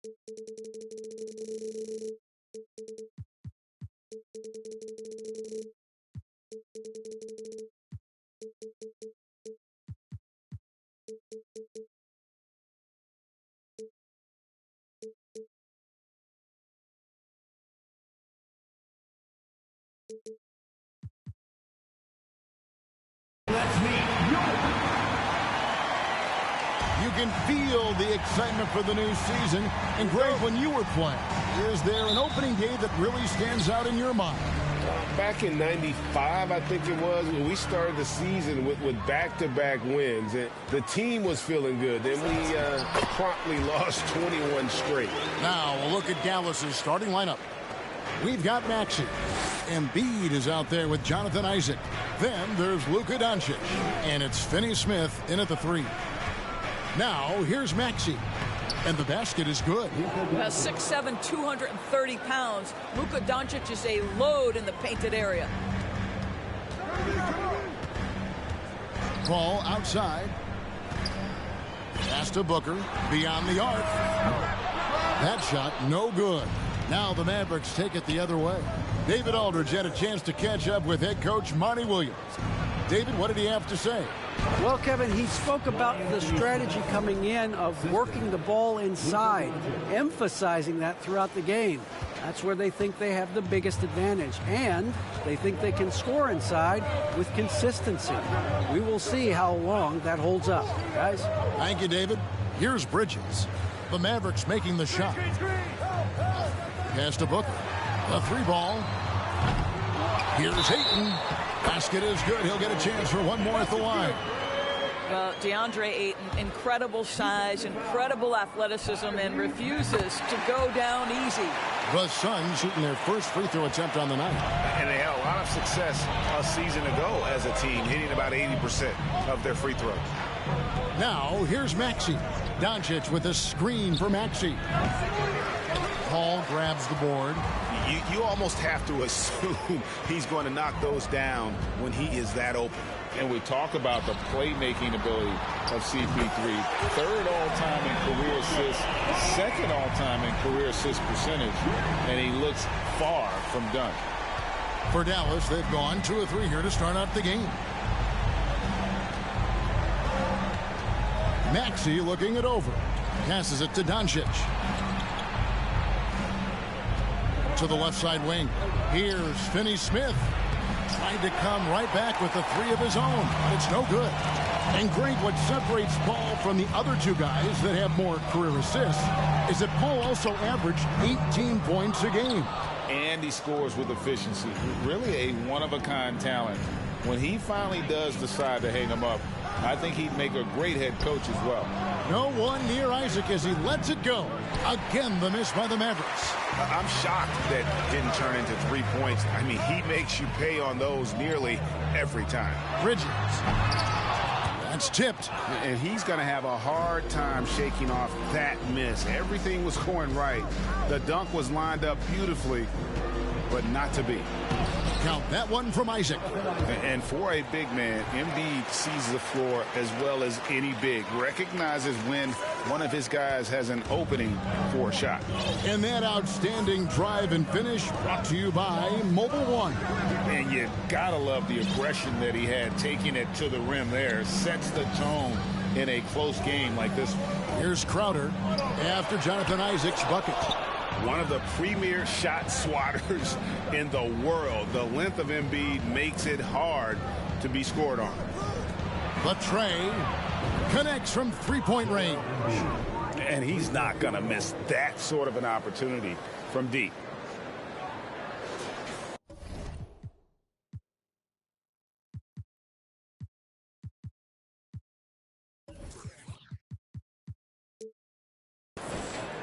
You can feel the excitement for the new season. And Greg, when you were playing, is there an opening day that really stands out in your mind? Back in '95, I think it was, when we started the season with back-to-back wins. And the team was feeling good. Then we promptly lost 21 straight. Now a look at Dallas's starting lineup. We've got Maxey. Embiid is out there with Jonathan Isaac. Then there's Luka Doncic. And it's Finney Smith in at the 3. Now here's Maxey. And the basket is good. 6'7", 230 pounds. Luka Doncic is a load in the painted area. Ball outside. Pass to Booker. Beyond the arc. That shot no good. Now the Mavericks take it the other way. David Aldridge had a chance to catch up with head coach Monty Williams. David, what did he have to say? Well, Kevin, he spoke about the strategy coming in of working the ball inside, emphasizing that throughout the game. That's where they think they have the biggest advantage, and they think they can score inside with consistency. We will see how long that holds up, guys. Thank you, David. Here's Bridges. The Mavericks making the shot. Pass to Booker. A 3-ball. Here's Ayton. Basket is good. He'll get a chance for one more at the line. Well, DeAndre Ayton, incredible size, incredible athleticism, and refuses to go down easy. The Suns shooting their first free throw attempt on the night. And they had a lot of success a season ago as a team, hitting about 80% of their free throws. Now, here's Maxey. Doncic with a screen for Maxey. Paul grabs the board. You almost have to assume he's going to knock those down when he is that open. And we talk about the playmaking ability of CP3. Third all-time in career assists, second all-time in career assist percentage, and he looks far from done. For Dallas, they've gone 2 of 3 here to start out the game. Maxey looking it over. Passes it to Doncic. To the left side wing. Here's Finney Smith. Trying to come right back with the 3 of his own. But it's no good. And Greg, what separates Paul from the other 2 guys that have more career assists is that Paul also averaged 18 points a game. And he scores with efficiency. Really a one-of-a-kind talent. When he finally does decide to hang him up, I think he'd make a great head coach as well. No one near Isaac as he lets it go. Again, the miss by the Mavericks. I'm shocked that didn't turn into 3 points. I mean, he makes you pay on those nearly every time. Bridges. That's tipped. And he's going to have a hard time shaking off that miss. Everything was going right. The dunk was lined up beautifully, but not to be. Count that one from Isaac. And for a big man, Embiid sees the floor as well as any big. Recognizes when one of his guys has an opening for a shot. And that outstanding drive and finish brought to you by Mobile One. And you gotta love the aggression that he had, taking it to the rim there. Sets the tone in a close game like this one. Here's Crowder after Jonathan Isaac's bucket. One of the premier shot swatters in the world. The length of Embiid makes it hard to be scored on. But Trey connects from 3-point range. And he's not going to miss that sort of an opportunity from deep.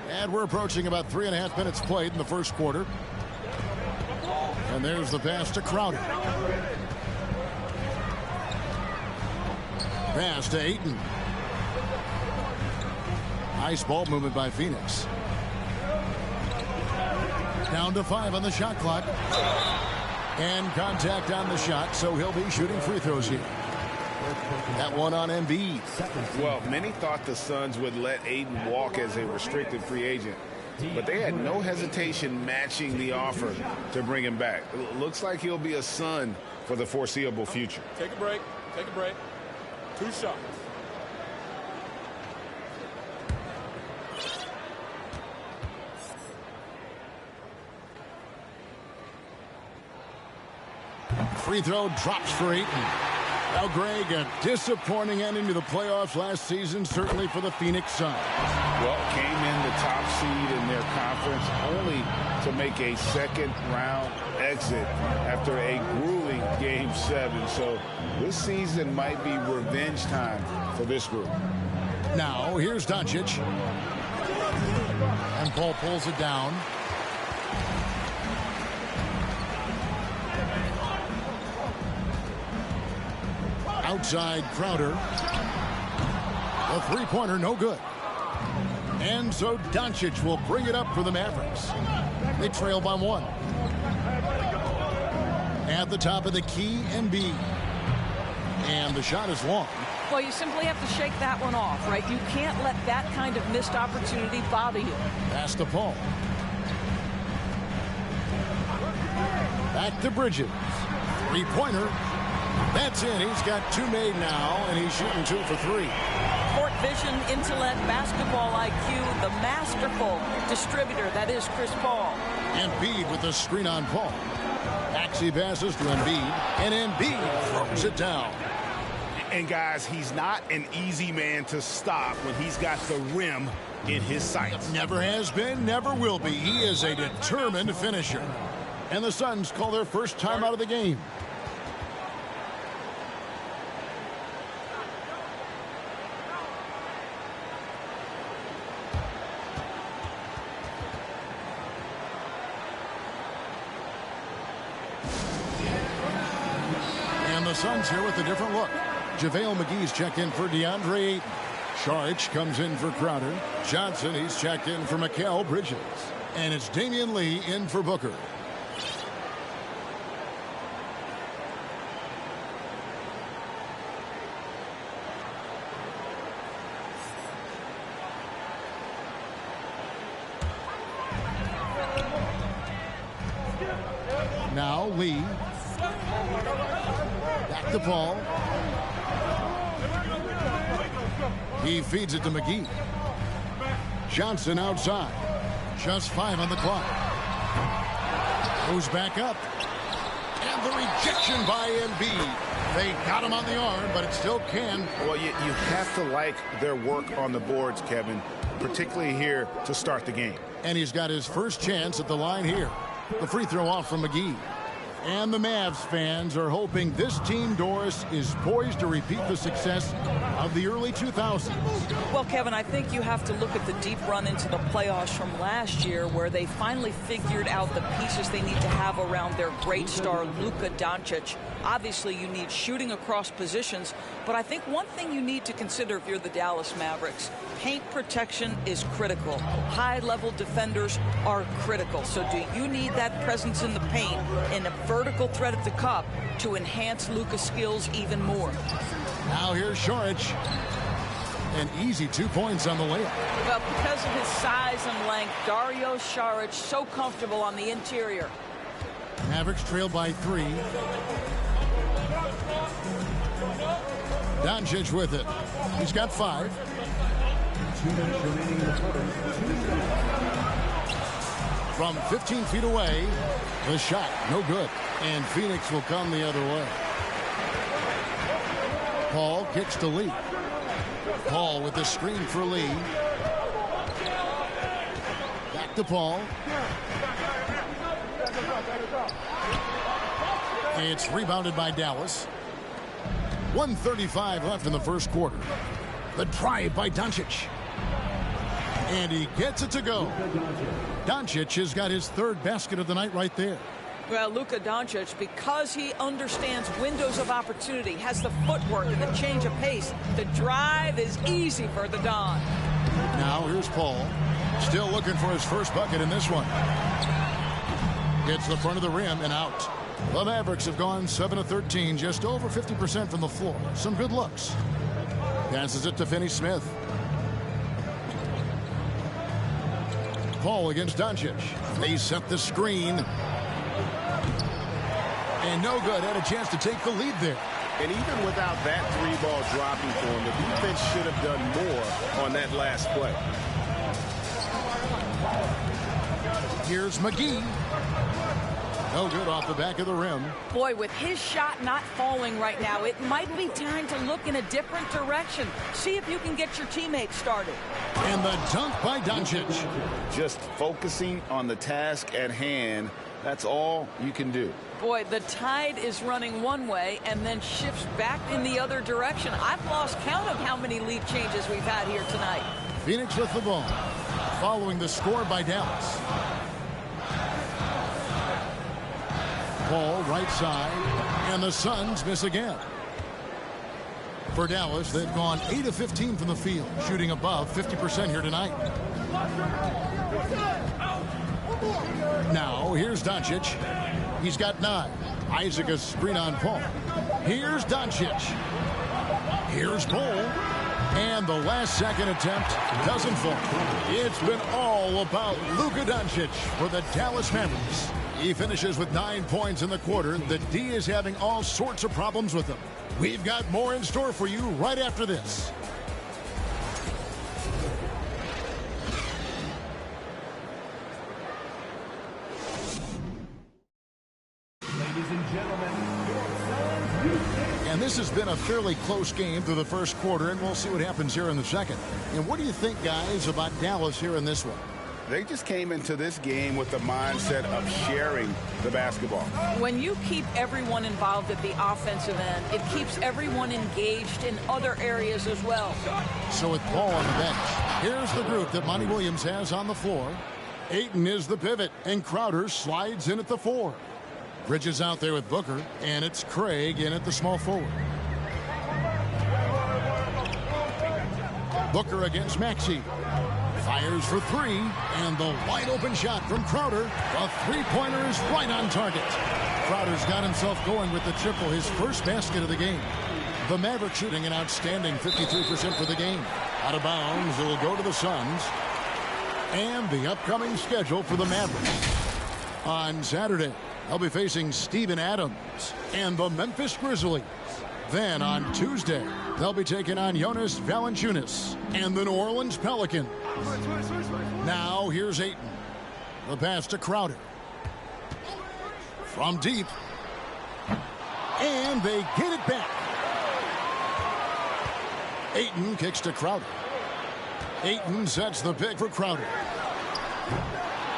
And we're approaching about 3.5 minutes played in the first quarter. And there's the pass to Crowder. Pass to Ayton. Nice ball movement by Phoenix. Down to 5 on the shot clock. And contact on the shot, so he'll be shooting free throws here. That one on Embiid. Well, many thought the Suns would let Ayton walk as a restricted free agent. but they had no hesitation matching the offer to bring him back. Looks like he'll be a Sun for the foreseeable future. Take a break. Take a break. 2 shots. Free throw drops for Ayton. Now, Greg, a disappointing ending to the playoffs last season, certainly for the Phoenix Suns. Well, came in the top seed in their conference only to make a second-round exit after a grueling Game 7. So this season might be revenge time for this group. Now, here's Doncic. And Paul pulls it down. Outside Crowder. The three-pointer, no good. And so Doncic will bring it up for the Mavericks. They trail by 1. At the top of the key, Embiid. And the shot is long. Well, you simply have to shake that one off, right? You can't let that kind of missed opportunity bother you. Pass to Paul. Back to Bridges. Three-pointer. That's in. He's got 2 made now, and he's shooting 2 for 3. Court vision, intellect, basketball IQ, the masterful distributor that is Chris Paul. Embiid with the screen on Paul. Maxey passes to Embiid, and Embiid throws it down. And guys, he's not an easy man to stop when he's got the rim in his sights. Never has been, never will be. He is a determined finisher. And the Suns call their first time out of the game. The Suns here with a different look. JaVale McGee's checked in for DeAndre Ayton. Saric comes in for Crowder. Johnson, he's checked in for Mikal Bridges. And it's Damian Lee in for Booker. Now Lee. Back to Paul. He feeds it to McGee. Johnson outside. Just 5 on the clock. Goes back up. And the rejection by Embiid. They got him on the arm, but it still can. Well, you have to like their work on the boards, Kevin, particularly here to start the game. And he's got his first chance at the line here. The free throw off from McGee. And the Mavs fans are hoping this team, Doris, is poised to repeat the success of the early 2000s. Well, Kevin, I think you have to look at the deep run into the playoffs from last year where they finally figured out the pieces they need to have around their great star, Luka Doncic. Obviously, you need shooting across positions, but I think one thing you need to consider if you're the Dallas Mavericks, paint protection is critical. High-level defenders are critical. So do you need that presence in the paint and a vertical threat at the cup to enhance Luka's skills even more? Now here's Saric. An easy 2 points on the layup. Well, because of his size and length, Dario Saric so comfortable on the interior. Mavericks trail by 3. Doncic with it. He's got 5. From 15 feet away, the shot, no good. And Phoenix will come the other way. Paul kicks to Lee. Paul with the screen for Lee. Back to Paul. It's rebounded by Dallas. 1:35 left in the first quarter. The drive by Doncic. And he gets it to go. Doncic has got his 3rd basket of the night right there. Well, Luka Doncic, because he understands windows of opportunity, has the footwork and the change of pace, the drive is easy for the Don. Now here's Paul. Still looking for his first bucket in this one. Hits the front of the rim and out. The Mavericks have gone 7 of 13, just over 50% from the floor. Some good looks. Passes it to Finney Smith. Paul against Doncic. They set the screen. And no good. Had a chance to take the lead there. And even without that three-ball dropping for him, the defense should have done more on that last play. Here's McGee. No good off the back of the rim. Boy, with his shot not falling right now, it might be time to look in a different direction. See if you can get your teammates started. And the dunk by Doncic. Just focusing on the task at hand. That's all you can do. Boy, the tide is running one way and then shifts back in the other direction. I've lost count of how many lead changes we've had here tonight. Phoenix with the ball. Following the score by Dallas. Paul right side. And the Suns miss again. For Dallas, they've gone 8 of 15 from the field, shooting above 50% here tonight. Now, here's Doncic. He's got 9. Isaac a screen on Paul. Here's Doncic. Here's Paul. And the last second attempt doesn't fall. It's been all about Luka Doncic for the Dallas Mavericks. He finishes with 9 points in the quarter. The D is having all sorts of problems with him. We've got more in store for you right after this. And this has been a fairly close game through the first quarter, and we'll see what happens here in the second. And what do you think, guys, about Dallas here in this one? They just came into this game with the mindset of sharing the basketball. When you keep everyone involved at the offensive end, it keeps everyone engaged in other areas as well. So with Paul on the bench, here's the group that Monty Williams has on the floor. Ayton is the pivot, and Crowder slides in at the 4. Bridges out there with Booker, and it's Craig in at the small forward. Booker against Maxey. Fires for 3, and the wide open shot from Crowder. A three-pointer is right on target. Crowder's got himself going with the triple, his first basket of the game. The Mavericks shooting an outstanding 53% for the game. Out of bounds, it will go to the Suns. And the upcoming schedule for the Mavericks. On Saturday, they'll be facing Steven Adams and the Memphis Grizzlies. Then on Tuesday, they'll be taking on Jonas Valanciunas and the New Orleans Pelicans. Now here's Ayton. The pass to Crowder. From deep. And they get it back. Ayton kicks to Crowder. Ayton sets the pick for Crowder.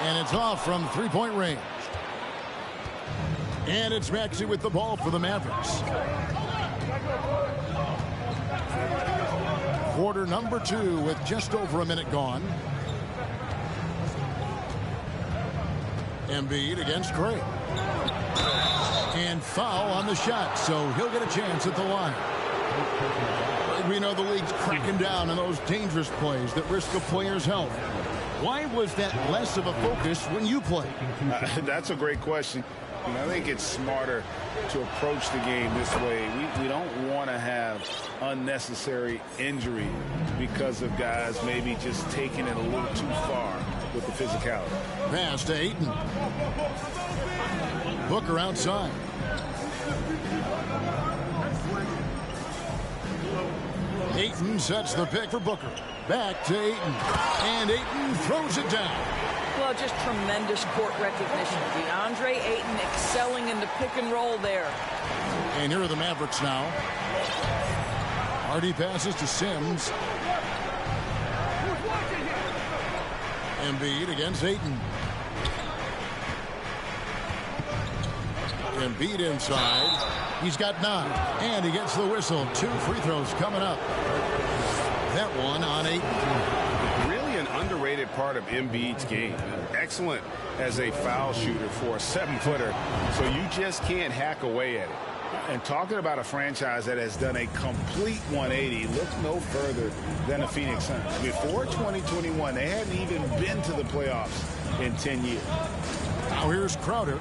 And it's off from three-point range. And it's Maxey with the ball for the Mavericks. Quarter number 2 with just over a minute gone. Embiid against Craig. And foul on the shot, so he'll get a chance at the line. We know the league's cracking down on those dangerous plays that risk a player's health. Why was that less of a focus when you play? That's a great question. I think it's smarter to approach the game this way. We don't want to have unnecessary injury because of guys maybe just taking it a little too far with the physicality. Pass to Ayton. Booker outside. Ayton sets the pick for Booker. Back to Ayton. And Ayton throws it down. Well, just tremendous court recognition. DeAndre Ayton excelling in the pick and roll there. And here are the Mavericks now. Hardy passes to Sims. Embiid against Ayton. Embiid inside. He's got 9. And he gets the whistle. 2 free throws coming up. That one on Ayton. Really an underrated part of Embiid's game. Excellent as a foul shooter for a 7-footer. So you just can't hack away at it. And talking about a franchise that has done a complete 180, look no further than the Phoenix Suns. Before 2021, they hadn't even been to the playoffs in 10 years. Now here's Crowder.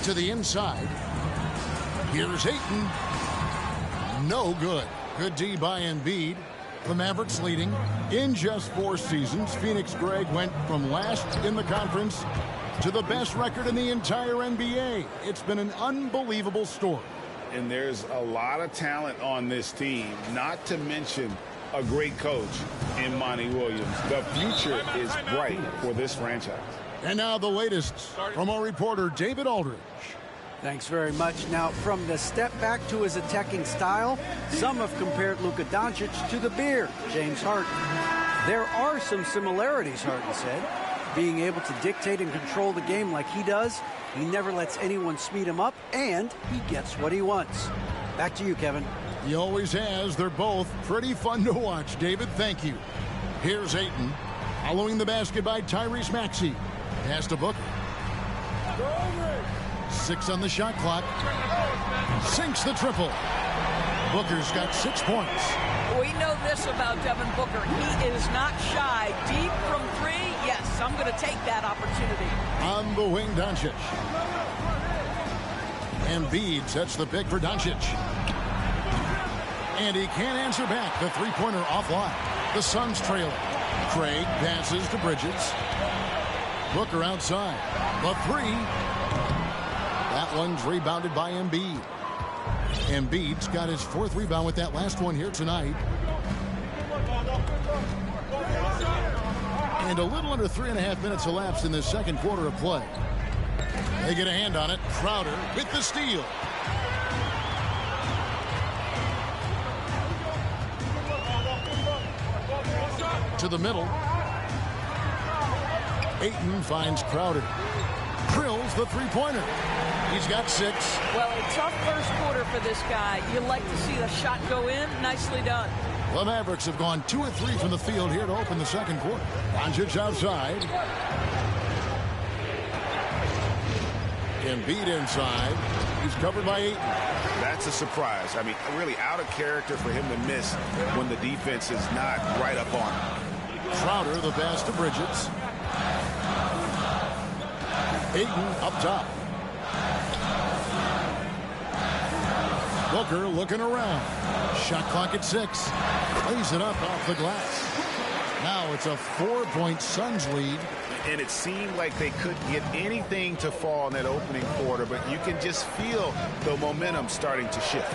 To the inside. Here's Ayton. No good. Good D by Embiid. The Mavericks leading. In just 4 seasons, Phoenix Greg went from last in the conference to the best record in the entire NBA. It's been an unbelievable story. And there's a lot of talent on this team, not to mention a great coach in Monty Williams. The future is bright for this franchise. And now the latest from our reporter, David Aldridge. Thanks very much. Now, from the step back to his attacking style, some have compared Luka Doncic to the Beard, James Harden. There are some similarities, Harden said. Being able to dictate and control the game like he does, he never lets anyone speed him up, and he gets what he wants. Back to you, Kevin. He always has. They're both pretty fun to watch, David. Thank you. Here's Ayton. Following the basket by Tyrese Maxey. Pass to Booker. 6 on the shot clock. Sinks the triple. Booker's got 6 points. We know this about Devin Booker. He is not shy. Deep from 3, yes, I'm going to take that opportunity. On the wing, Doncic. Embiid sets the pick for Doncic. And he can't answer back. The three-pointer offline. The Suns trailing. Craig passes to Bridges. Booker outside. The 3. That one's rebounded by Embiid. Embiid's got his 4th rebound with that last one here tonight. And a little under 3.5 minutes elapsed in the second quarter of play. They get a hand on it. Crowder with the steal. To the middle. Ayton finds Crowder. Drills the three-pointer. He's got 6. Well, a tough first quarter for this guy. You like to see the shot go in. Nicely done. The Mavericks have gone 2 of 3 from the field here to open the second quarter. Doncic outside. Embiid inside. He's covered by Ayton. That's a surprise. I mean, really out of character for him to miss when the defense is not right up on him. Crowder, the pass to Bridges. Ayton up top. Booker looking around. Shot clock at 6. Lays it up off the glass. Now it's a 4-point Suns lead. And it seemed like they couldn't get anything to fall in that opening quarter, but you can just feel the momentum starting to shift.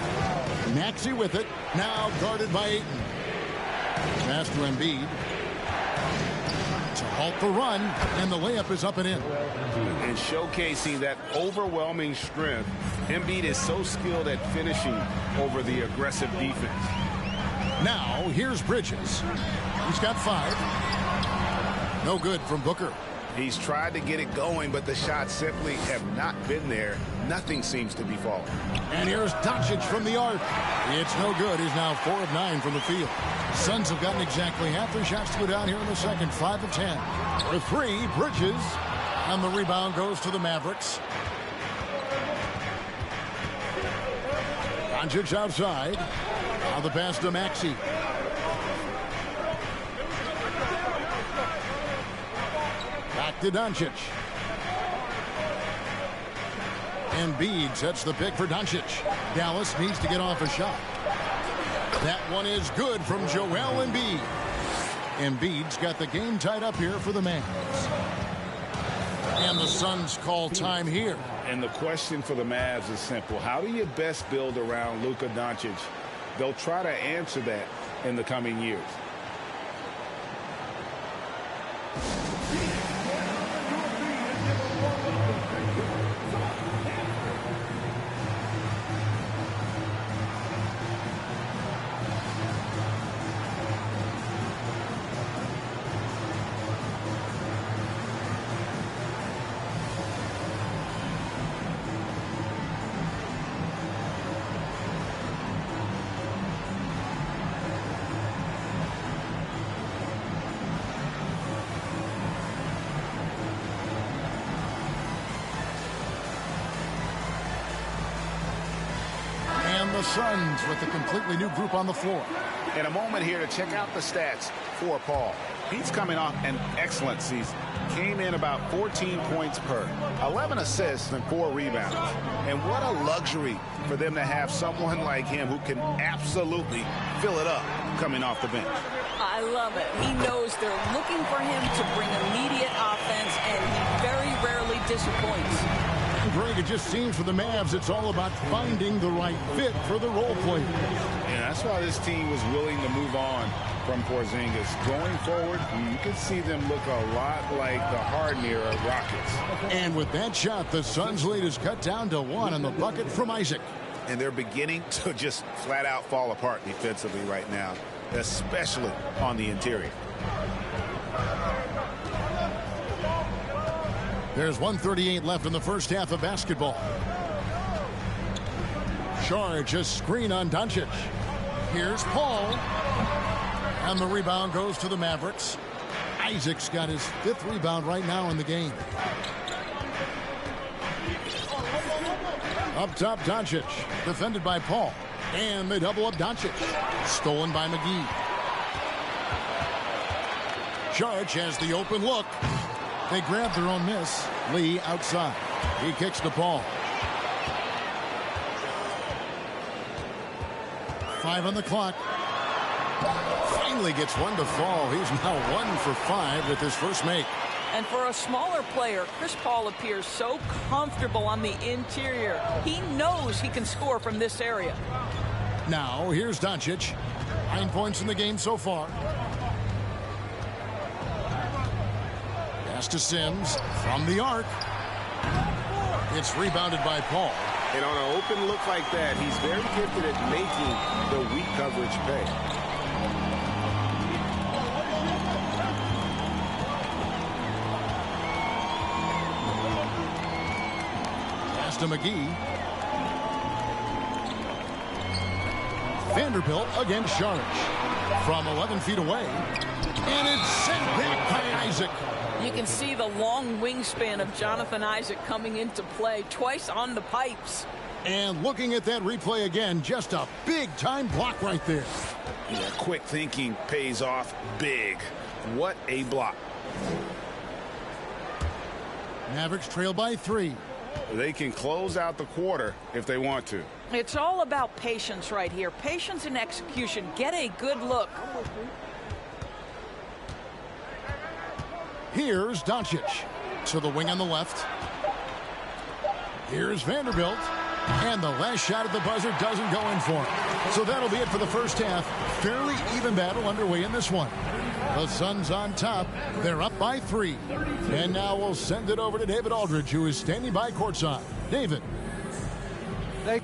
Maxey with it. Now guarded by Ayton. Pass to Embiid. To halt the run, and the layup is up and in. And showcasing that overwhelming strength, Embiid is so skilled at finishing over the aggressive defense. Now, here's Bridges. He's got 5. No good from Booker. He's tried to get it going, but the shots simply have not been there. Nothing seems to be falling. And here's Doncic from the arc. It's no good. He's now 4 of 9 from the field. Suns have gotten exactly half their shots to go down here in the second. 5 of 10. For 3, Bridges. And the rebound goes to the Mavericks. Doncic outside. Now the pass to Maxey. Back to Doncic. Embiid sets the pick for Doncic. Dallas needs to get off a shot. That one is good from Joel Embiid. Embiid's got the game tied up here for the Mavs. And the Suns call time here. And the question for the Mavs is simple. How do you best build around Luka Doncic? They'll try to answer that in the coming years. The Suns with a completely new group on the floor. And a moment here to check out the stats for Paul. He's coming off an excellent season. Came in about 14 points per, 11 assists and 4 rebounds. And what a luxury for them to have someone like him who can absolutely fill it up. coming off the bench. I love it. He knows they're looking for him to bring immediate offense, and he very rarely disappoints. Greg, it just seems for the Mavs it's all about finding the right fit for the role players. And that's why this team was willing to move on from Porzingis. Going forward, you can see them look a lot like the Harden era Rockets. And with that shot, the Suns' lead is cut down to 1 on the bucket from Isaac. And they're beginning to just flat out fall apart defensively right now, especially on the interior. There's 1:38 left in the first half of basketball. Charge a screen on Doncic. Here's Paul. And the rebound goes to the Mavericks. Isaac's got his 5th rebound right now in the game. Up top, Doncic. Defended by Paul. And they double up Doncic. Stolen by McGee. Charge has the open look. They grab their own miss. Lee outside. He kicks to Paul. 5 on the clock. Finally gets one to fall. He's now 1 for 5 with his first make. And for a smaller player, Chris Paul appears so comfortable on the interior. He knows he can score from this area. Now, here's Doncic. 9 points in the game so far. Pass to Sims from the arc. It's rebounded by Paul. And on an open look like that, he's very gifted at making the weak coverage pay. Pass to McGee. Vanderbilt against Charge. From 11 feet away. And it's sent back by Isaac. You can see the long wingspan of Jonathan Isaac coming into play twice on the pipes. And looking at that replay again, just a big-time block right there. Yeah, quick thinking pays off big. What a block. Mavericks trail by 3. They can close out the quarter if they want to. It's all about patience right here. Patience and execution. Get a good look. Here's Doncic. To the wing on the left. Here's Vanderbilt. And the last shot at the buzzer doesn't go in for him. So that'll be it for the first half. Fairly even battle underway in this one. The Suns on top. They're up by 3. And now we'll send it over to David Aldridge, who is standing by courtside. David.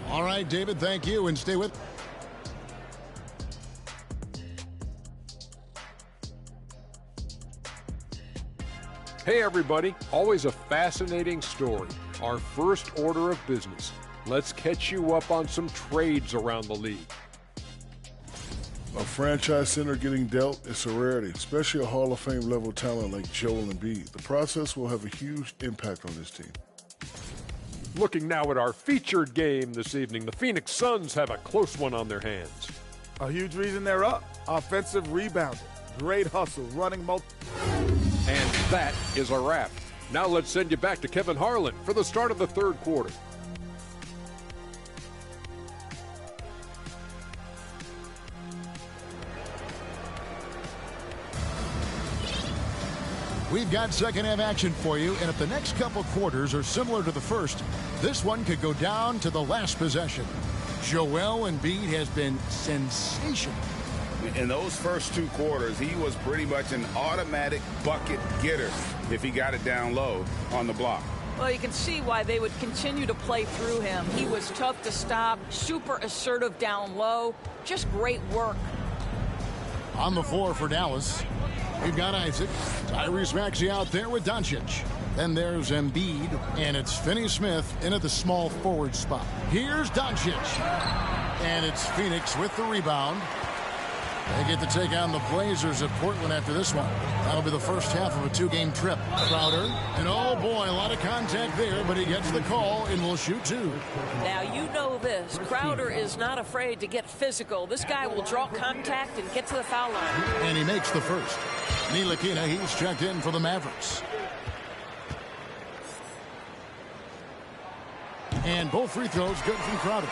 All right, David, thank you. And stay with. Hey everybody, always a fascinating story. Our first order of business. Let's catch you up on some trades around the league. A franchise center getting dealt is a rarity, especially a Hall of Fame level talent like Joel Embiid. The process will have a huge impact on this team. Looking now at our featured game this evening, the Phoenix Suns have a close one on their hands. A huge reason they're up. Offensive rebounding. Great hustle, running And that is a wrap. Now let's send you back to Kevin Harlan for the start of the third quarter. We've got second half action for you, and if the next couple quarters are similar to the first, this one could go down to the last possession. Joel Embiid has been sensational. In those first 2 quarters, he was pretty much an automatic bucket getter if he got it down low on the block. Well, you can see why they would continue to play through him. He was tough to stop, super assertive down low, just great work. On the floor for Dallas, we've got Isaac. Tyrese Maxey out there with Doncic. Then there's Embiid, and it's Finney-Smith in at the small forward spot. Here's Doncic. And it's Phoenix with the rebound. They get to take on the Blazers at Portland after this one. That'll be the first half of a 2-game trip. Crowder, and oh boy, a lot of contact there, but he gets the call and will shoot 2. Now you know this. Crowder is not afraid to get physical. This guy will draw contact and get to the foul line. And he makes the first. Ntilikina, he's checked in for the Mavericks. And both free throws good from Crowder.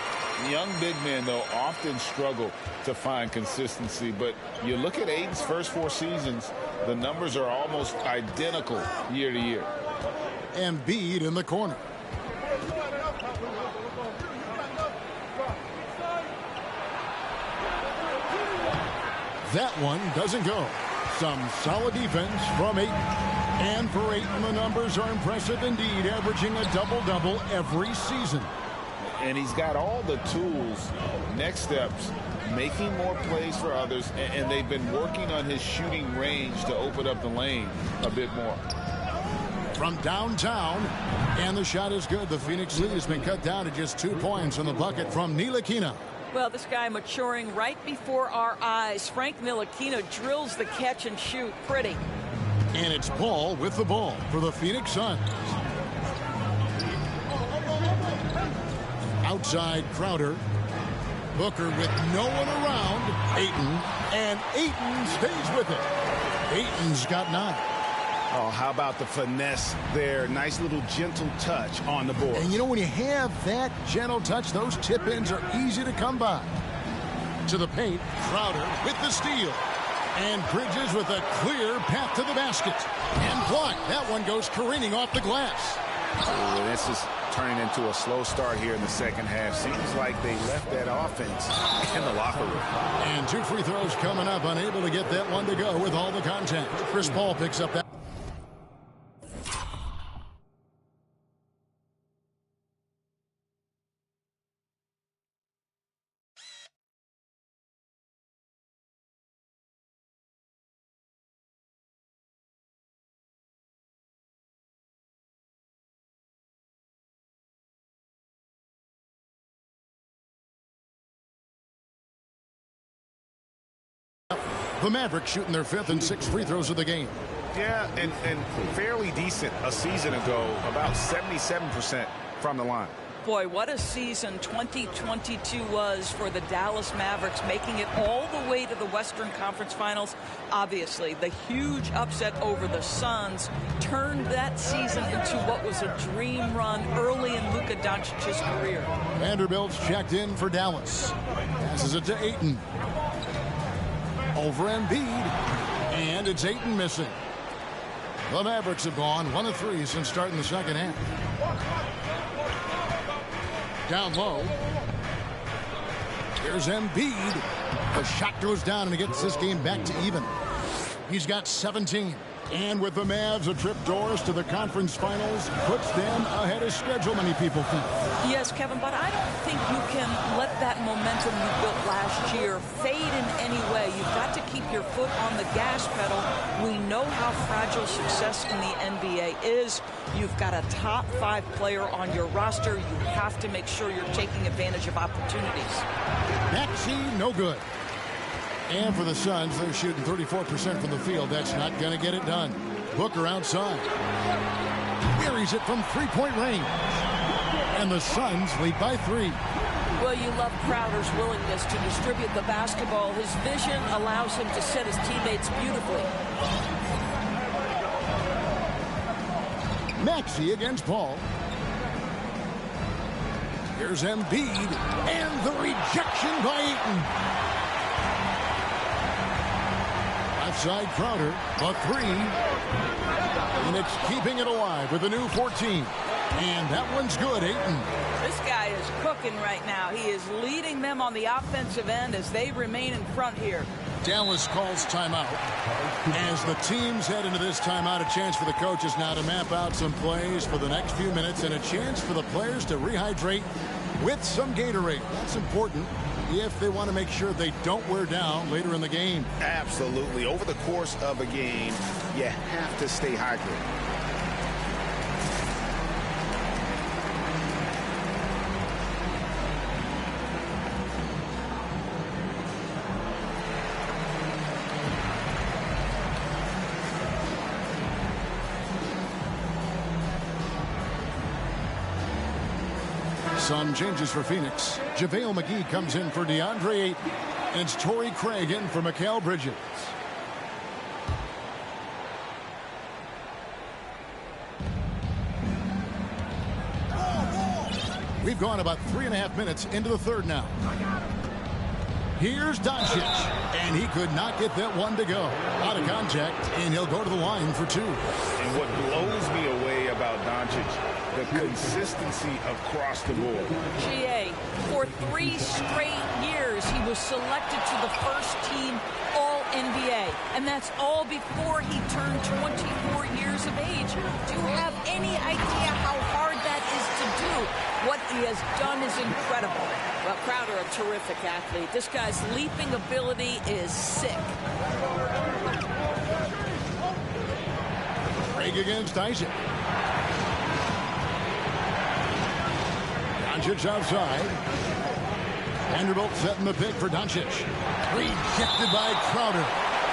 Young big men, though, often struggle to find consistency. But you look at Ayton's first 4 seasons, the numbers are almost identical year to year. Embiid in the corner. That one doesn't go. Some solid defense from Ayton. And for Ayton, the numbers are impressive indeed, averaging a double-double every season. And he's got all the tools. Next steps, making more plays for others, and they've been working on his shooting range to open up the lane a bit more. From downtown, and the shot is good. The Phoenix lead has been cut down to just 2 points on the bucket from Ntilikina. Well, this guy maturing right before our eyes. Frank Ntilikina drills the catch and shoot pretty. And it's Paul with the ball for the Phoenix Suns. Outside Crowder. Booker with no one around. Ayton. And Ayton stays with it. Ayton's got 9. Oh, how about the finesse there? Nice little gentle touch on the board. And you know, when you have that gentle touch, those tip-ins are easy to come by. To the paint, Crowder with the steal. And Bridges with a clear path to the basket. And blocked. That one goes careening off the glass. Ooh, this is turning into a slow start here in the second half. Seems like they left that offense in the locker room. And 2 free throws coming up. Unable to get that one to go with all the contact. Chris Paul picks up that. The Mavericks shooting their 5th and 6th free throws of the game. Yeah, and fairly decent a season ago, about 77% from the line. Boy, what a season 2022 was for the Dallas Mavericks, making it all the way to the Western Conference Finals. Obviously, the huge upset over the Suns turned that season into what was a dream run early in Luka Doncic's career. Vanderbilt's checked in for Dallas. Passes it to Ayton. Over Embiid. And it's Ayton missing. The Mavericks have gone 1 of 3 since starting the second half. Down low. Here's Embiid. The shot goes down and he gets this game back to even. He's got 17. And with the Mavs a trip doors to the conference finals puts them ahead of schedule, many people think. Yes, Kevin, but I don't think you can let that momentum you built last year fade in any way. You've got to keep your foot on the gas pedal. We know how fragile success in the NBA is. You've got a top 5 player on your roster. You have to make sure you're taking advantage of opportunities. Maxey, no good. And for the Suns, they're shooting 34% from the field. That's not going to get it done. Booker outside. Buries it from 3-point range. And the Suns lead by 3. Well, you love Crowder's willingness to distribute the basketball. His vision allows him to set his teammates beautifully. Maxey against Paul. Here's Embiid. And the rejection by Ayton. Outside Crowder, a 3. And it's keeping it alive with a new 14. And that one's good, Ayton. This guy is cooking right now. He is leading them on the offensive end as they remain in front here. Dallas calls timeout. As the teams head into this timeout, a chance for the coaches now to map out some plays for the next few minutes and a chance for the players to rehydrate with some Gatorade. That's important if they want to make sure they don't wear down later in the game. Absolutely. Over the course of a game, you have to stay hydrated. Some changes for Phoenix. JaVale McGee comes in for DeAndre Ayton. And it's Torrey Craig in for Mikal Bridges. We've gone about 3.5 minutes into the third now. Here's Doncic, and he could not get that one to go. Out of contact, and he'll go to the line for 2. And what blows me away about Doncic, the consistency across the board. GA, for 3 straight years, he was selected to the first team All-NBA, and that's all before he turned 24 years of age. Do you have any idea how hard that is to do? What he has done is incredible. Well, Crowder, a terrific athlete. This guy's leaping ability is sick. Craig against Isaac. Doncic outside. Vanderbilt setting the pick for Doncic. Rejected by Crowder.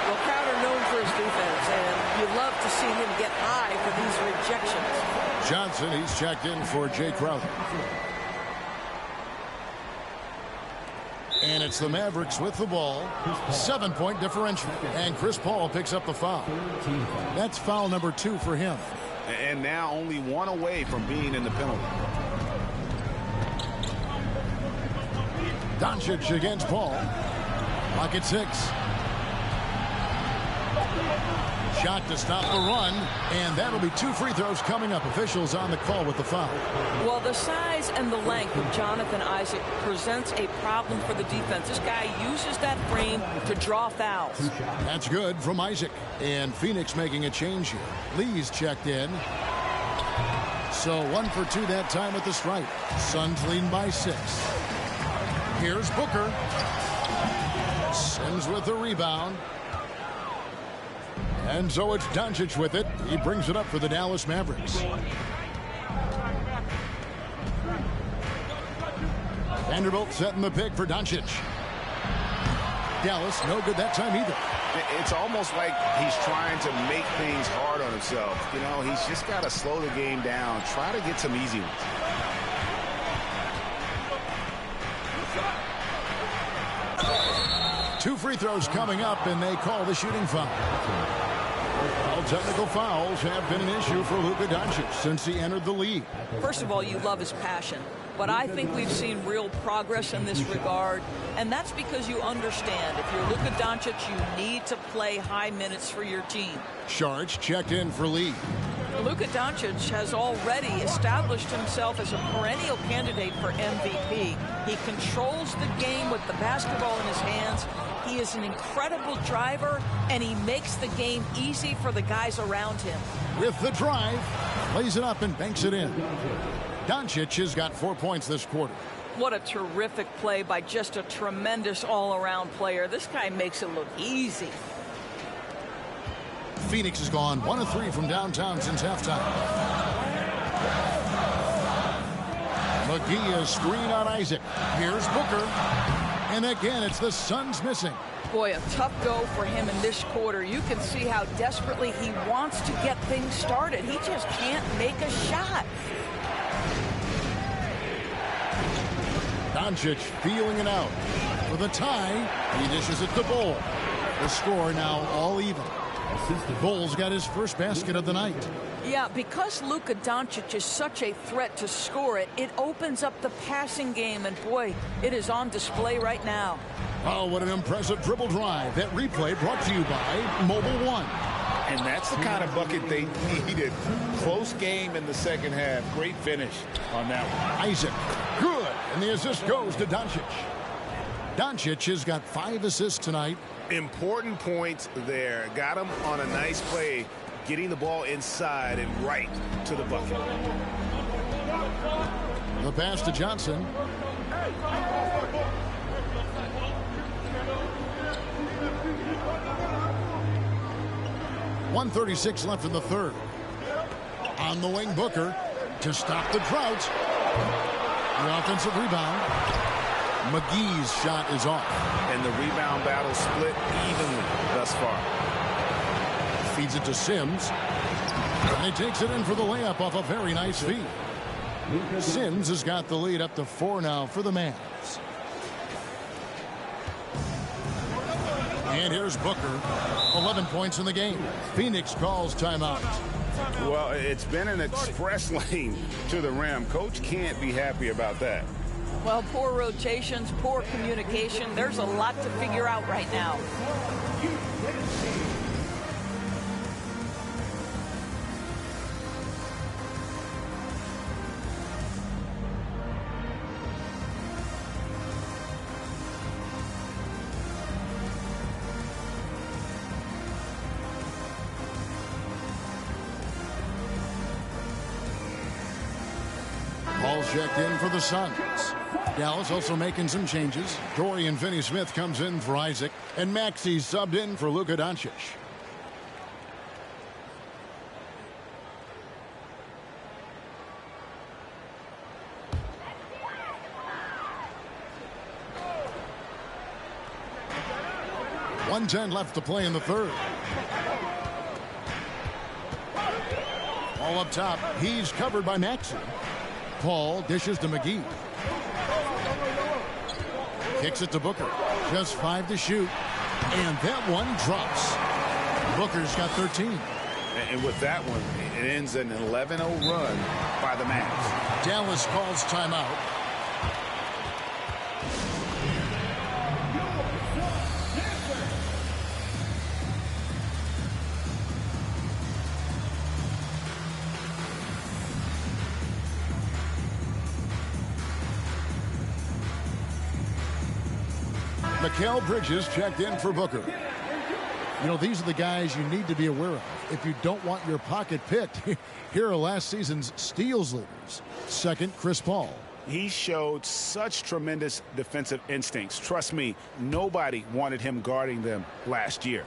Well, Crowder known for his defense, and you love to see him get high for these rejections. Johnson, he's checked in for Jay Crowder. And it's the Mavericks with the ball. 7-point differential. And Chris Paul picks up the foul. That's foul number 2 for him. And now only 1 away from being in the penalty. Doncic against Paul. Clock at 6. Shot to stop the run, and that'll be 2 free throws coming up. Officials on the call with the foul. Well, the size and the length of Jonathan Isaac presents a problem for the defense. This guy uses that frame to draw fouls. That's good from Isaac. And Phoenix making a change here. Lee's checked in. So 1 for 2 that time at the stripe. Suns leading by 6. Here's Booker. Sims with the rebound. And so it's Doncic with it. He brings it up for the Dallas Mavericks. Vanderbilt setting the pick for Doncic. Dallas, no good that time either. It's almost like he's trying to make things hard on himself. You know, he's just got to slow the game down. Try to get some easy ones. Two free throws coming up, and they call the shooting foul. Well, technical fouls have been an issue for Luka Doncic since he entered the league. First of all, you love his passion. But I think we've seen real progress in this regard, and that's because you understand if you're Luka Doncic, you need to play high minutes for your team. Sharge checked in for Lee. Luka Doncic has already established himself as a perennial candidate for MVP. He controls the game with the basketball in his hands. He is an incredible driver, and he makes the game easy for the guys around him. With the drive, plays it up and banks it in. Doncic has got 4 points this quarter. What a terrific play by just a tremendous all-around player. This guy makes it look easy. Phoenix has gone 1 of 3 from downtown since halftime. McGee is screen on Isaac. Here's Booker. And again, it's the Suns missing. Boy, a tough go for him in this quarter. You can see how desperately he wants to get things started. He just can't make a shot. Doncic feeling it out. For the tie, he dishes it to Bull. The score now all even. Bull's got his first basket of the night. Yeah, because Luka Doncic is such a threat to score it, it opens up the passing game, and boy, it is on display right now. Oh, what an impressive dribble drive. That replay brought to you by Mobile One. And that's the kind of bucket they needed. Close game in the second half. Great finish on that one. Isaac, good. And the assist goes to Doncic. Doncic has got 5 assists tonight. Important points there. Got him on a nice play, getting the ball inside and right to the bucket. The pass to Johnson. .136 left in the third. On the wing, Booker to stop the drought. The offensive rebound. McGee's shot is off. And the rebound battle split evenly thus far. Feeds it to Sims. And he takes it in for the layup off a very nice feed. Sims has got the lead up to 4 now for the Mavs. And here's Booker. 11 points in the game. Phoenix calls timeout. Well, it's been an express lane to the rim. Coach can't be happy about that. Well, poor rotations, poor communication. There's a lot to figure out right now. Paul's checked in for the Suns. Dallas also making some changes. Dorian Finney-Smith comes in for Isaac, and Maxey subbed in for Luka Doncic. .110 left to play in the third. All up top. He's covered by Maxey. Paul dishes to McGee. Kicks it to Booker. Just 5 to shoot. And that one drops. Booker's got 13. And with that one, it ends an 11-0 run by the Mavs. Dallas calls timeout. Mikal Bridges checked in for Booker. You know, these are the guys you need to be aware of if you don't want your pocket picked. Here are last season's steals leaders. Second, Chris Paul. He showed such tremendous defensive instincts. Trust me, nobody wanted him guarding them last year.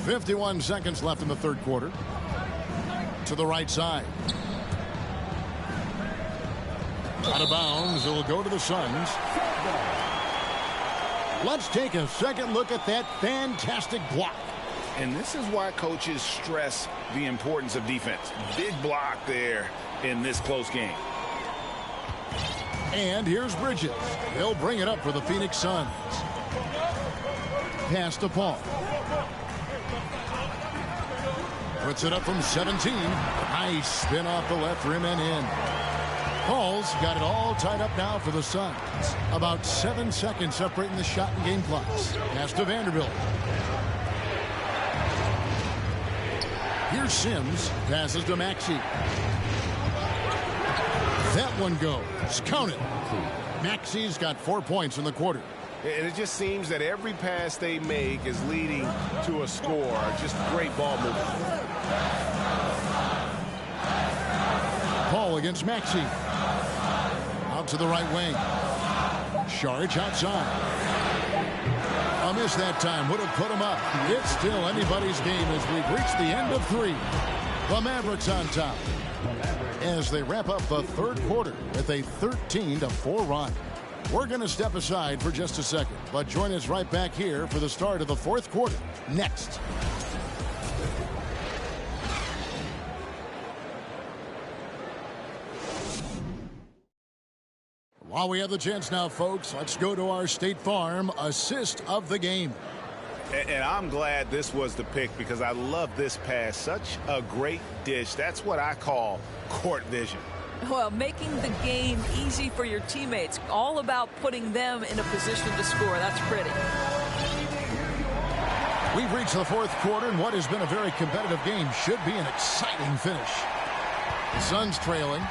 51 seconds left in the third quarter. To the right side. Out of bounds. It'll go to the Suns. Let's take a second look at that fantastic block. And this is why coaches stress the importance of defense. Big block there in this close game. And here's Bridges. He'll bring it up for the Phoenix Suns. Pass to Paul. Puts it up from 17. Nice spin off the left rim and in. Paul's got it all tied up now for the Suns. About 7 seconds separating the shot and game clocks. Pass to Vanderbilt. Here's Sims. Passes to Maxey. That one goes. Count it. Maxey's got 4 points in the quarter. And it just seems that every pass they make is leading to a score. Just great ball movement. Paul against Maxey. Out to the right wing. Saric outside. A miss that time. Would have put him up. It's still anybody's game as we've reached the end of 3. The Mavericks on top as they wrap up the third quarter with a 13-4 run. We're going to step aside for just a second, but join us right back here for the start of the fourth quarter next. While we have the chance now, folks, let's go to our State Farm assist of the game. And I'm glad this was the pick because I love this pass. Such a great dish. That's what I call court vision. Well, making the game easy for your teammates. All about putting them in a position to score. That's pretty. We've reached the fourth quarter, and what has been a very competitive game should be an exciting finish. The Suns trailing.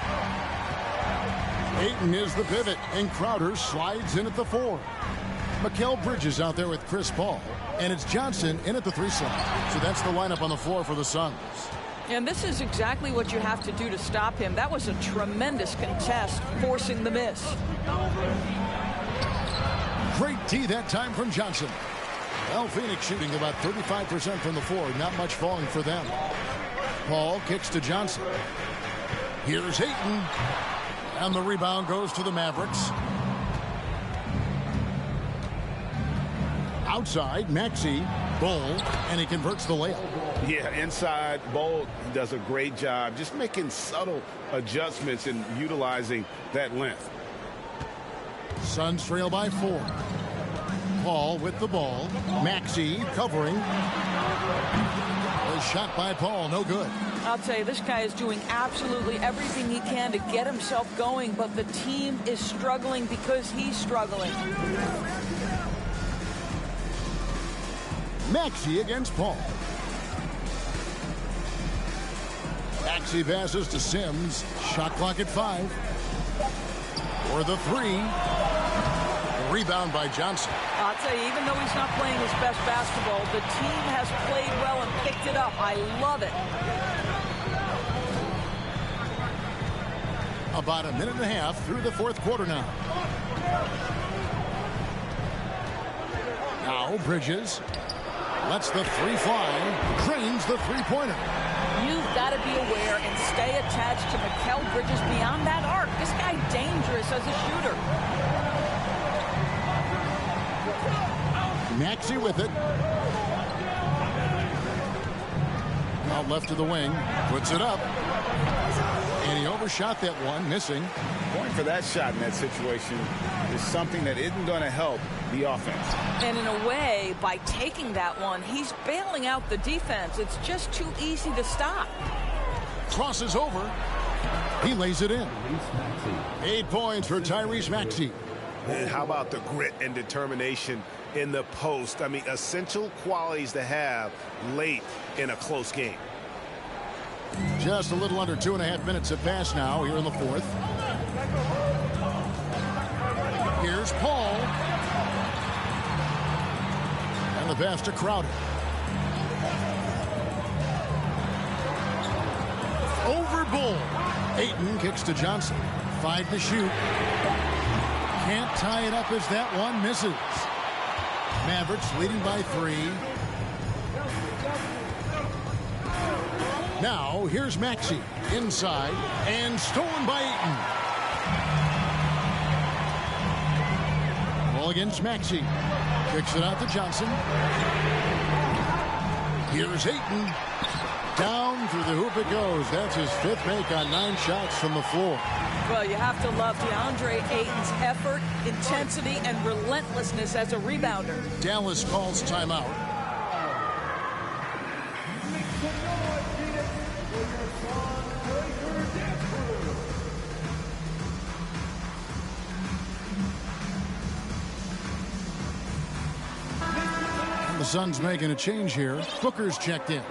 Ayton is the pivot, and Crowder slides in at the 4. Mikal Bridges out there with Chris Paul, and it's Johnson in at the 3 slot. So that's the lineup on the floor for the Suns. And this is exactly what you have to do to stop him. That was a tremendous contest, forcing the miss. Great D that time from Johnson. Well, Phoenix shooting about 35% from the floor. Not much falling for them. Paul kicks to Johnson. Here's Ayton. And the rebound goes to the Mavericks. Outside, Maxey, Bull, and he converts the layup. Yeah, inside, Bull does a great job just making subtle adjustments and utilizing that length. Suns trail by 4. Paul with the ball. Maxey covering. The shot by Paul, no good. I'll tell you, this guy is doing absolutely everything he can to get himself going, but the team is struggling because he's struggling. Maxey against Paul. Maxey passes to Sims. Shot clock at 5. For the 3. Rebound by Johnson. I'll tell you, even though he's not playing his best basketball, the team has played well and picked it up. I love it. About a minute and a half through the fourth quarter now. Now Bridges lets the 3 fly. Drains the three-pointer. You've got to be aware and stay attached to Mikal Bridges beyond that arc. This guy's dangerous as a shooter. Maxey with it. Out left to the wing. Puts it up. And he overshot that one, missing. Going for that shot in that situation is something that isn't going to help the offense. And in a way, by taking that one, he's bailing out the defense. It's just too easy to stop. Crosses over. He lays it in. 8 points for Tyrese Maxey. And how about the grit and determination in the post? I mean, essential qualities to have late in a close game. Just a little under 2.5 minutes have passed now here in the fourth. Here's Paul. And the pass to Crowder. Over Bull. Ayton kicks to Johnson. 5 to shoot. Can't tie it up as that one misses. Mavericks leading by 3. Now here's Maxey inside and stolen by Ayton. Ball against Maxey. Kicks it out to Johnson. Here's Ayton. Down through the hoop it goes. That's his 5th make on 9 shots from the floor. Well, you have to love DeAndre Ayton's effort, intensity, and relentlessness as a rebounder. Dallas calls timeout. And the Suns making a change here. Booker's checked in.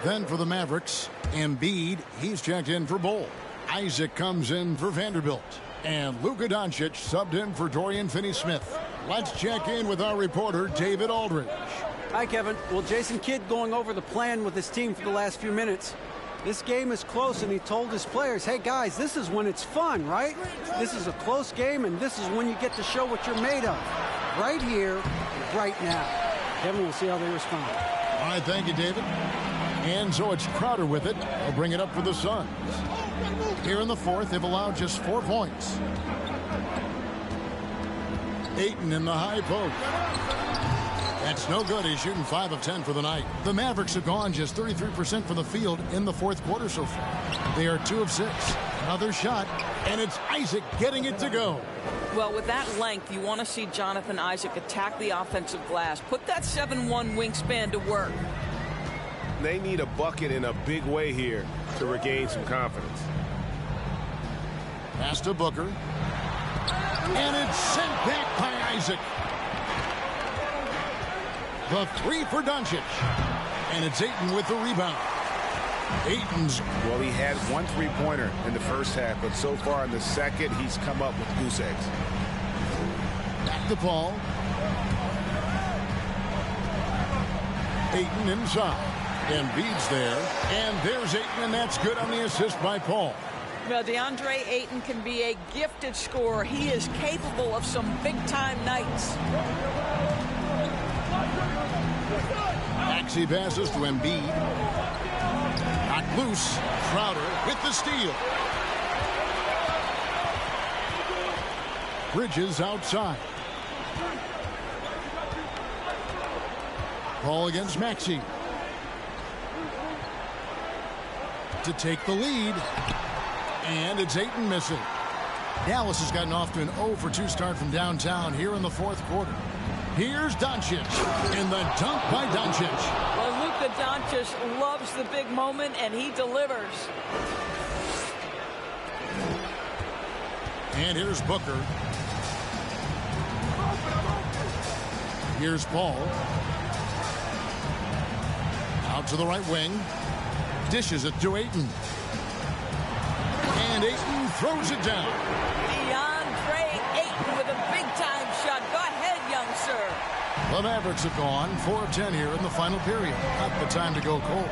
Then for the Mavericks, Embiid, he's checked in for Bull. Isaac comes in for Vanderbilt. And Luka Doncic subbed in for Dorian Finney-Smith. Let's check in with our reporter, David Aldridge. Hi, Kevin. Well, Jason Kidd going over the plan with his team for the last few minutes. This game is close, and he told his players, hey, guys, this is when it's fun, right? This is a close game, and this is when you get to show what you're made of. Right here, right now. Kevin, we'll see how they respond. All right, thank you, David. And so it's Crowder with it. He'll bring it up for the Suns. Here in the fourth, they've allowed just 4 points. Ayton in the high post. That's no good. He's shooting 5 of 10 for the night. The Mavericks have gone just 33% from the field in the fourth quarter so far. They are 2 of 6. Another shot, and it's Isaac getting it to go. Well, with that length, you want to see Jonathan Isaac attack the offensive glass. Put that 7'1" wingspan to work. They need a bucket in a big way here to regain some confidence. Pass to Booker. And it's sent back by Isaac. The 3 for Doncic. And it's Ayton with the rebound. Ayton's. Well, he had 1 3-pointer in the first half, but so far in the second, he's come up with goose eggs. Back to Paul. Ayton inside. Embiid's there. And there's Ayton, and that's good on the assist by Paul. Well, DeAndre Ayton can be a gifted scorer. He is capable of some big-time nights. Maxey passes to Embiid. Knocked loose. Crowder with the steal. Bridges outside. Paul against Maxey. To take the lead. And it's Ayton missing. Dallas has gotten off to an 0 for 2 start from downtown here in the fourth quarter. Here's Doncic. And the dunk by Doncic. Well, Luka Doncic loves the big moment, and he delivers. And here's Booker. Here's Paul. Out to the right wing. Dishes it to Ayton. And Ayton throws it down. DeAndre Ayton with a big-time shot. Go ahead, young sir. The Mavericks have gone 4 of 10 here in the final period. Not the time to go cold.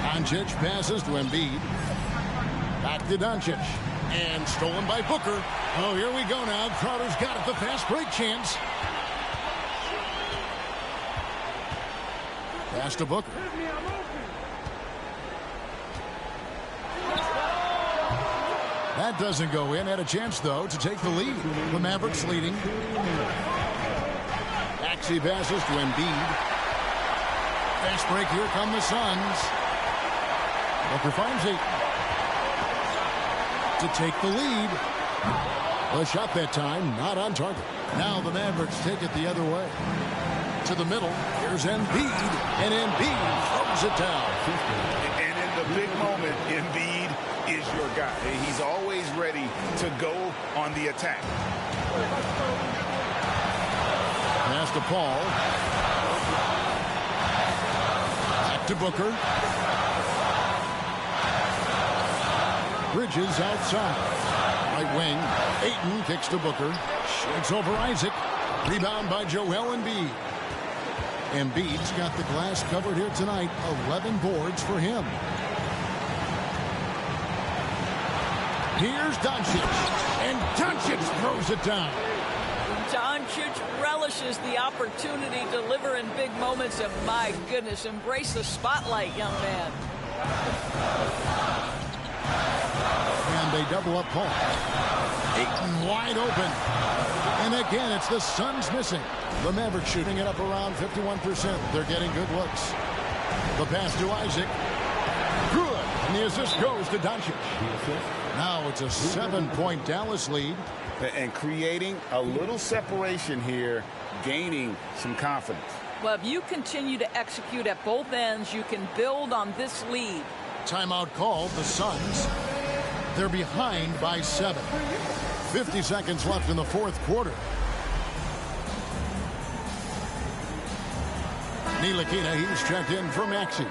Doncic passes to Embiid. Back to Doncic. And stolen by Booker. Oh, here we go now. Crowder's got it. The fast break chance. Pass to Booker. That doesn't go in. Had a chance, though, to take the lead. The Mavericks leading. Maxey passes to Embiid. Fast break. Here come the Suns. Booker finds it to take the lead. The shot that time not on target. Now the Mavericks take it the other way. To the middle. Here's Embiid. And Embiid throws it down. And in the big moment, Embiid is your guy. He's always ready to go on the attack. Pass to Paul. Back to Booker. Bridges outside. Right wing. Ayton kicks to Booker. Shoots over Isaac. Rebound by Joel Embiid. Embiid's got the glass covered here tonight. 11 boards for him. Here's Doncic. And Doncic throws it down. Doncic relishes the opportunity to deliver in big moments. And my goodness, embrace the spotlight, young man. And they double up Paul. Ayton wide open. And again, it's the Suns missing. The Mavericks shooting it up around 51%. They're getting good looks. The pass to Isaac. Good. And the assist goes to Doncic. Now it's a 7-point Dallas lead. And creating a little separation here, gaining some confidence. Well, if you continue to execute at both ends, you can build on this lead. Timeout called. The Suns. They're behind by 7. 50 seconds left in the fourth quarter. Ntilikina, he's checked in for Maxey.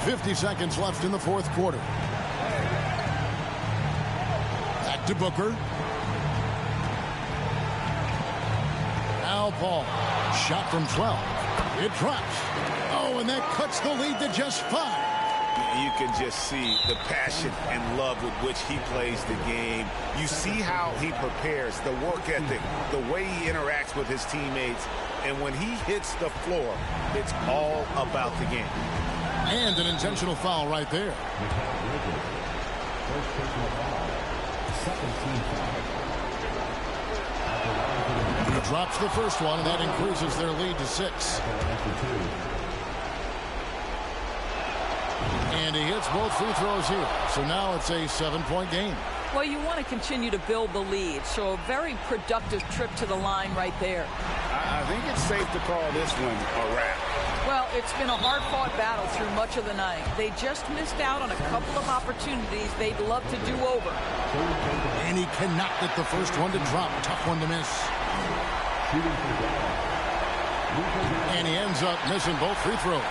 .50 seconds left in the fourth quarter. Back to Booker. Now Paul. Shot from 12. It drops. Oh, and that cuts the lead to just 5. You can just see the passion and love with which he plays the game. You see how he prepares, the work ethic, the way he interacts with his teammates. And when he hits the floor, it's all about the game. And an intentional foul right there. He drops the first one, and that increases their lead to 6. And he hits both free throws here. So now it's a 7-point game. Well, you want to continue to build the lead, so a very productive trip to the line right there. I think it's safe to call this one a wrap. Well, it's been a hard-fought battle through much of the night. They just missed out on a couple of opportunities they'd love to do over. And he cannot get the first one to drop. Tough one to miss. And he ends up missing both free throws.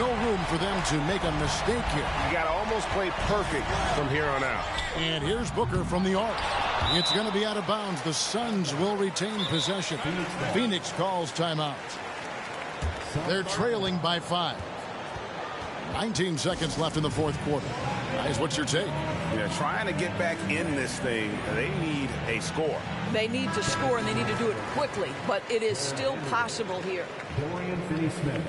No room for them to make a mistake here. You got to almost play perfect from here on out. And here's Booker from the arc. It's going to be out of bounds. The Suns will retain possession. Phoenix calls timeout. They're trailing by 5. 19 seconds left in the fourth quarter. Guys, what's your take? Yeah, trying to get back in this thing, they need a score. They need to score, and they need to do it quickly, but it is still possible here. Dorian Finney-Smith.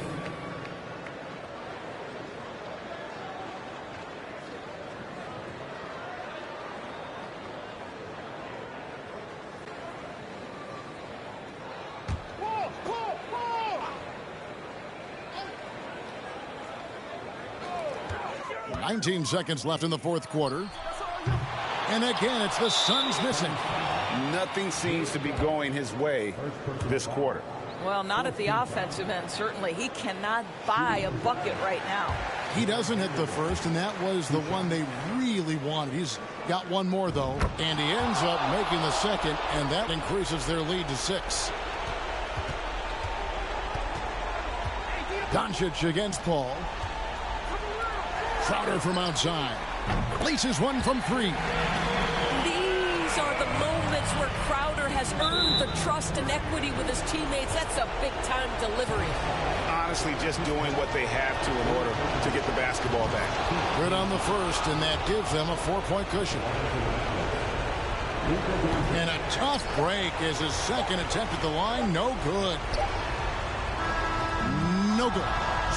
Nineteen seconds left in the fourth quarter. And again, it's the Suns missing. Nothing seems to be going his way this quarter. Well, not at the offensive end, certainly. He cannot buy a bucket right now. He doesn't hit the first, and that was the one they really wanted. He's got one more, though, and he ends up making the second, and that increases their lead to 6. Doncic against Paul. Crowder from outside. Places one from 3. These are the moments where Crowder has earned the trust and equity with his teammates. That's a big-time delivery. Honestly, just doing what they have to in order to get the basketball back. Good on the first, and that gives them a 4-point cushion. And a tough break is his second attempt at the line. No good. No good.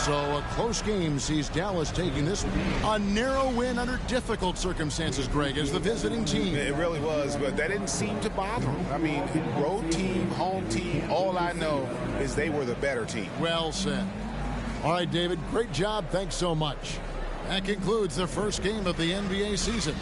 So a close game sees Dallas taking this one. A narrow win under difficult circumstances, Greg, as the visiting team. It really was, but that didn't seem to bother him. I mean, road team, home team, all I know is they were the better team. Well said. All right, David, great job. Thanks so much. That concludes the first game of the NBA season.